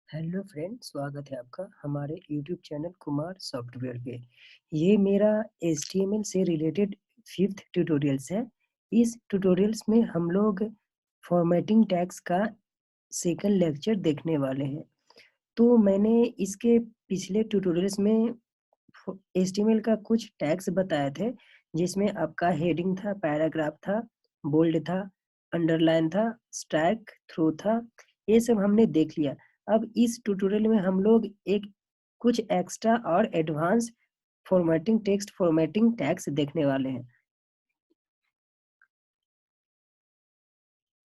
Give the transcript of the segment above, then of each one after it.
Hello friend, स्वागत है आपका हमारे यूट्यूब चैनल कुमार सॉफ्टवेयर पे। ये मेरा HTML से रिलेटेड 5th ट्यूटोरियल्स है। इस ट्यूटोरियल्स में हम लोग फॉर्मेटिंग टैग्स का सेकंड लेक्चर देखने वाले हैं। तो मैंने इसके पिछले ट्यूटोरियल्स में HTML का कुछ टैग्स बताए थे, जिसमें आपका हेडिंग था, पैराग्राफ था, बोल्ड था, अंडरलाइन था, स्ट्राइक थ्रू था। ये सब हमने देख लिया। अब इस ट्यूटोरियल में हम लोग कुछ एक्स्ट्रा और advance formatting text formatting tags देखने वाले हैं।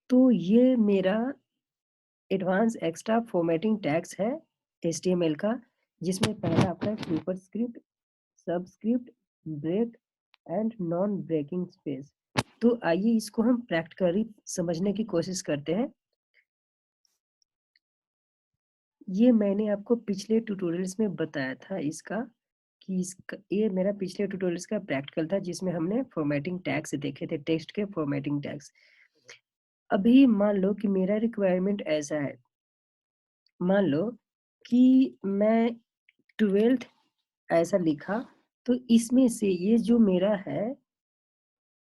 तो ये मेरा एडवांस एक्स्ट्रा फॉर्मेटिंग टैग्स है HTML का, जिसमें पहला आपका superscript, subscript, break and non breaking space. तो आइए इसको हम प्रैक्टिकली समझने की कोशिश करते हैं। ये मैंने आपको पिछले ट्यूटोरियल्स में बताया था इसका कि ये मेरा पिछले ट्यूटोरियल्स का प्रैक्टिकल था, जिसमें हमने फॉर्मेटिंग टैग्स देखे थे, टेक्स्ट के फॉर्मेटिंग टैग्स। अभी मान लो कि मेरा रिक्वायरमेंट ऐसा है, मान लो कि मैं 12th ऐसा लिखा, तो इसमें से ये जो मेरा है,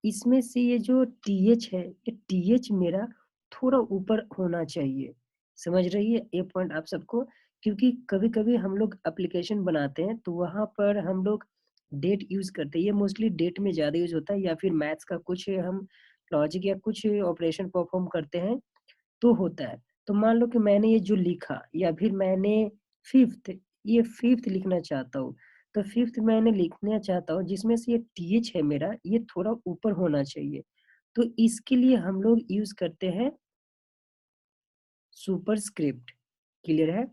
इसमें से ये जो TH है, ये TH मेरा थोड़ा ऊपर होना चाहिए। समझ रही है ये पॉइंट आप सबको? क्योंकि कभी-कभी हम लोग एप्लीकेशन बनाते हैं, तो वहाँ पर हम लोग डेट यूज़ करते हैं। ये मोस्टली डेट में ज़्यादा यूज़ होता है, या फिर मैथ्स का कुछ हम लॉजिक या कुछ ऑपरेशन परफॉर्म करते हैं, तो होता है। तो मान लो कि मैंने ये जो लिखा, या फिर मैंने 5th, ये 5th लिखना चाहता हूँ। तो 5th मैंने लिखना चाहता हूँ, जिसमें से ये TH है मेरा, ये थोड़ा ऊपर होना चाहिए। तो इसके लिए हम लोग यूज़ करते हैं सुपरस्क्रिप्ट। क्लियर है?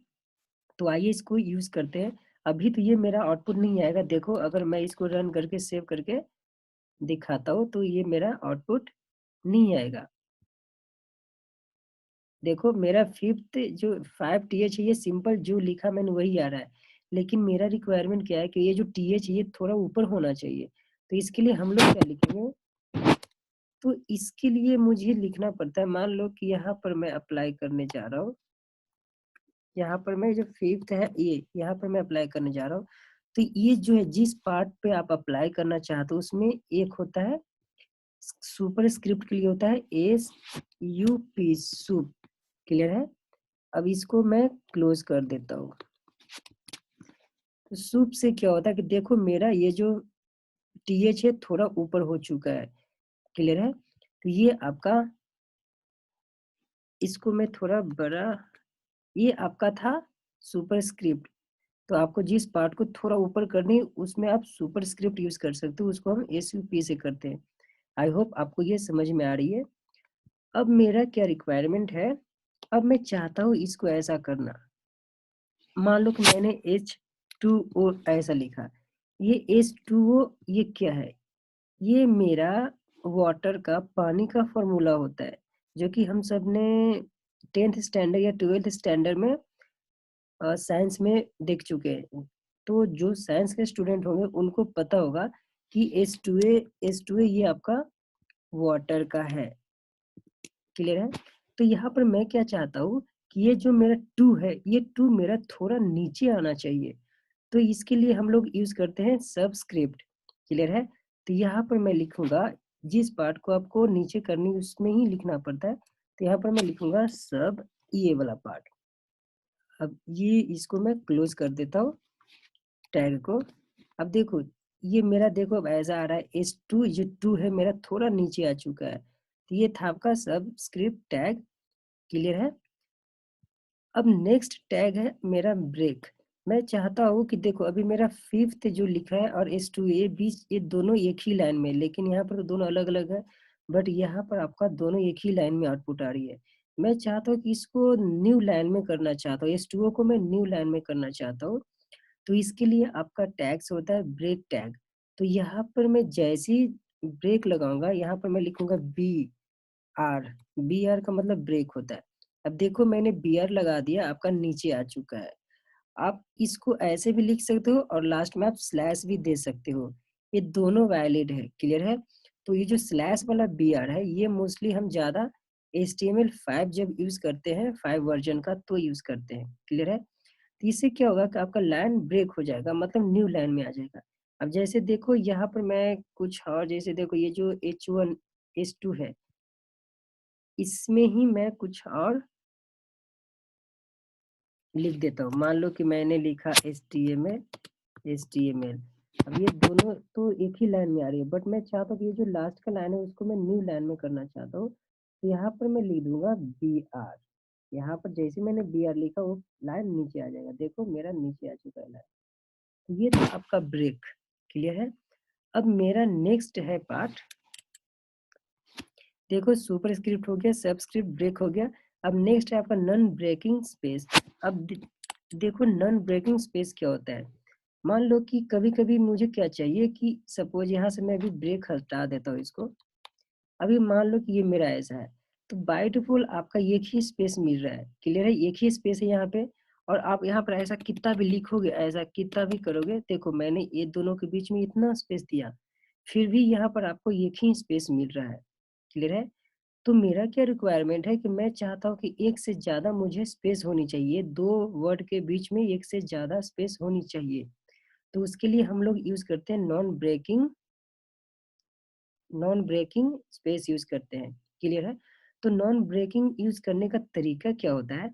तो आइए इसको यूज़ करते हैं। अभी तो ये मेरा आउटपुट नहीं आएगा। देखो, अगर मैं इसको रन करके सेव करके दिखाता हूँ, तो ये मेरा आउटपुट नहीं आएगा। देखो, मेरा 5th जो 5TH है, ये सिंपल जो लिखा मैंने वही आ रहा है। लेकिन मेरा रिक्वायरमेंट क्या है कि ये जो TH है, ये थोड़ा ऊपर होना चाहिए। तो इसके लिए हम लोग क्या लिखेंगे? तो इसके लिए मुझे लिखना पड़ता है, मान लो कि यहाँ पर मैं अप्लाई करने जा रहा हूँ। यहाँ पर मैं जो 5th है, ये यहाँ पर मैं अप्लाई करने जा रहा हूँ। तो ये जो है, जिस पार्ट पे आप अप्लाई करना चाहते हो, उसमें एक होता है सुपर स्क्रिप्ट के लिए होता है SUP, सुप। क्लियर है? अब इसको मैं क्लोज कर देता हूँ। तो सुप से क्या होता है कि देखो, मेरा ये जो TH है थोड़ा ऊपर हो चुका है। क्लियर है? तो ये आपका, इसको मैं थोड़ा बड़ा, ये आपका था सुपर स्क्रिप्ट। तो आपको जिस पार्ट को थोड़ा ऊपर करनी है, उसमें आप सुपर स्क्रिप्ट यूज कर सकते हो। उसको हम SUP से करते हैं। आई होप आपको ये समझ में आ रही है। अब मेरा क्या रिक्वायरमेंट है, अब मैं चाहता हूँ इसको ऐसा करना। मान लो कि मैंने H2O ऐसा लिखा। ये H2O ये क्या है? ये मेरा वाटर का, पानी का फॉर्मूला होता है, जो कि हम सब ने 10th स्टैंडर्ड या 12th स्टैंडर्ड में साइंस में देख चुके हैं। तो जो साइंस के स्टूडेंट होंगे उनको पता होगा कि H2A ये आपका वाटर का है। क्लियर है? तो यहाँ पर मैं क्या चाहता हूँ कि ये जो मेरा 2 है, ये 2 मेरा थोड़ा नीचे आना चाहिए। तो इसके लिए हम लोग यूज करते हैं सबस्क्रिप्ट। क्लियर है? तो यहाँ पर मैं लिखूंगा, जिस पार्ट को आपको नीचे करनी उसमें ही लिखना पड़ता है। तो यहाँ पर मैं लिखूंगा सब, ये वाला पार्ट। अब ये इसको मैं क्लोज कर देता हूँ टैग को। अब देखो, ये मेरा देखो अब ऐसा आ रहा है, S2 जो 2 है मेरा थोड़ा नीचे आ चुका है। तो ये था आपका सबस्क्रिप्ट टैग। क्लियर है? अब नेक्स्ट टैग है मेरा ब्रेक। मैं चाहता हूँ कि देखो, अभी मेरा 5th जो लिखा है और S2 ये बीच, ये दोनों एक ही लाइन में, लेकिन यहाँ पर तो दोनों अलग अलग है। बट यहाँ पर आपका दोनों एक ही लाइन में आउटपुट आ रही है। मैं चाहता हूँ कि इसको न्यू लाइन में करना चाहता हूँ, S2O को मैं न्यू लाइन में करना चाहता हूँ। तो इसके लिए आपका टैग्स होता है ब्रेक टैग। तो यहाँ पर मैं जैसे ही ब्रेक लगाऊंगा, यहाँ पर मैं लिखूंगा BR का मतलब ब्रेक होता है। अब देखो, मैंने BR लगा दिया, आपका नीचे आ चुका है। आप इसको ऐसे भी लिख सकते हो और लास्ट में आप स्लैश भी दे सकते हो। ये दोनों वैलिड है। क्लियर है? तो ये जो स्लैश वाला BR है, ये मोस्टली हम ज्यादा HTML5 जब यूज़ करते हैं 5 वर्जन का तो यूज़ करते हैं, क्लियर है? तो इससे क्या होगा कि आपका लाइन ब्रेक हो जाएगा, मतलब न्यू लाइन में आ जाएगा। अब जैसे देखो यहाँ पर मैं कुछ और, जैसे देखो ये जो H1 H2 है, इसमें ही मैं कुछ और लिख देता हूँ। मान लो कि मैंने लिखा HTML। अब ये दोनों तो एक ही लाइन में आ रही है, बट मैं चाहता हूँ कि ये जो लास्ट का लाइन है उसको मैं न्यू लाइन में करना चाहता हूँ। तो यहाँ पर मैं लिख दूंगा BR। यहाँ पर जैसे मैंने BR लिखा वो लाइन नीचे आ जाएगा। देखो मेरा नीचे आ चुका है लाइन। तो ये था आपका ब्रेक, क्लियर है? अब मेरा नेक्स्ट है पार्ट, देखो सुपरस्क्रिप्ट हो गया, सबस्क्रिप्ट, ब्रेक हो गया। अब नेक्स्ट है आपका नॉन ब्रेकिंग स्पेस। अब देखो नॉन ब्रेकिंग स्पेस क्या होता है। मान लो कि कभी कभी मुझे क्या चाहिए कि सपोज यहाँ से मैं अभी ब्रेक हटा देता हूँ इसको। अभी मान लो कि ये मेरा ऐसा है, तो बाय डिफॉल्ट आपका एक ही स्पेस मिल रहा है, क्लियर है? एक ही स्पेस है यहाँ पे। और आप यहाँ पर ऐसा कितना भी लिखोगे, ऐसा कितना भी करोगे, देखो मैंने ये दोनों के बीच में इतना स्पेस दिया, फिर भी यहाँ पर आपको एक ही स्पेस मिल रहा है, क्लियर है? तो मेरा क्या रिक्वायरमेंट है कि मैं चाहता हूँ कि एक से ज़्यादा मुझे स्पेस होनी चाहिए, 2 वर्ड के बीच में एक से ज़्यादा स्पेस होनी चाहिए। तो उसके लिए हम लोग यूज़ करते हैं नॉन ब्रेकिंग स्पेस यूज़ करते हैं, क्लियर है? तो नॉन ब्रेकिंग यूज़ करने का तरीका क्या होता है,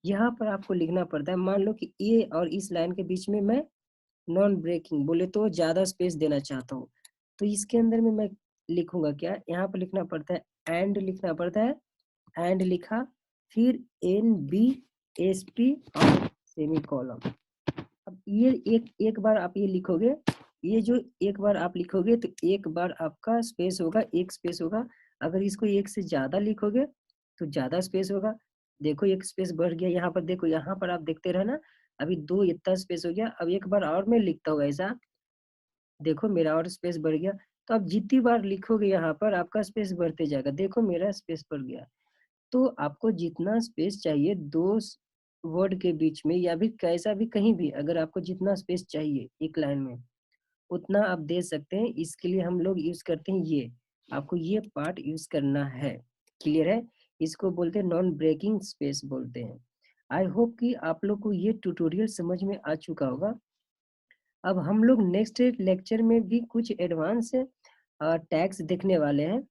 यहाँ पर आपको लिखना पड़ता है। मान लो कि ये और इस लाइन के बीच में मैं नॉन ब्रेकिंग बोले तो ज़्यादा स्पेस देना चाहता हूँ। तो इसके अंदर में मैं लिखूँगा क्या, यहाँ पर लिखना पड़ता है एंड, लिखना पड़ता है एंड लिखा, फिर NBSP और सेमीकोलन। अब ये एक एक बार आप ये लिखोगे, ये जो एक बार आप लिखोगे तो एक बार आपका स्पेस होगा, एक स्पेस होगा। अगर इसको एक से ज़्यादा लिखोगे तो ज़्यादा स्पेस होगा। देखो एक स्पेस बढ़ गया यहाँ पर, देखो यहाँ पर आप देखते रहना, अभी 2 इतना स्पेस हो गया। अब एक बार और मैं लिखता हूँ ऐसा, देखो मेरा और स्पेस बढ़ गया। तो आप जितनी बार लिखोगे यहाँ पर आपका स्पेस बढ़ते जाएगा। देखो मेरा स्पेस बढ़ गया। तो आपको जितना स्पेस चाहिए 2 वर्ड के बीच में या भी कैसा भी कहीं भी, अगर आपको जितना स्पेस चाहिए एक लाइन में उतना आप दे सकते हैं। इसके लिए हम लोग यूज करते हैं ये, आपको ये पार्ट यूज करना है, क्लियर है? इसको बोलते हैं नॉन ब्रेकिंग स्पेस बोलते हैं। आई होप कि आप लोग को ये ट्यूटोरियल समझ में आ चुका होगा। अब हम लोग नेक्स्ट लेक्चर में भी कुछ एडवांस टैग्स देखने वाले हैं।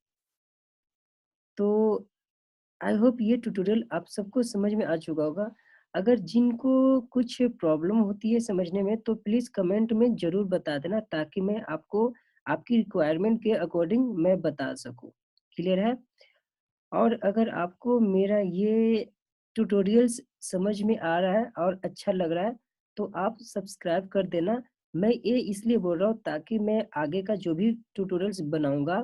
तो आई होप ये ट्यूटोरियल आप सबको समझ में आ चुका होगा। अगर जिनको कुछ प्रॉब्लम होती है समझने में तो प्लीज़ कमेंट में ज़रूर बता देना, ताकि मैं आपको आपकी रिक्वायरमेंट के अकॉर्डिंग मैं बता सकूं, क्लियर है? और अगर आपको मेरा ये ट्यूटोरियल्स समझ में आ रहा है और अच्छा लग रहा है तो आप सब्सक्राइब कर देना। मैं ये इसलिए बोल रहा हूँ ताकि मैं आगे का जो भी ट्यूटोरियल्स बनाऊंगा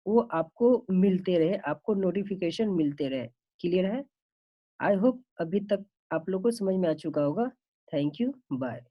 वो आपको मिलते रहे, आपको नोटिफिकेशन मिलते रहे, क्लियर है? आई होप अभी तक आप लोग को समझ में आ चुका होगा। Thank you, bye.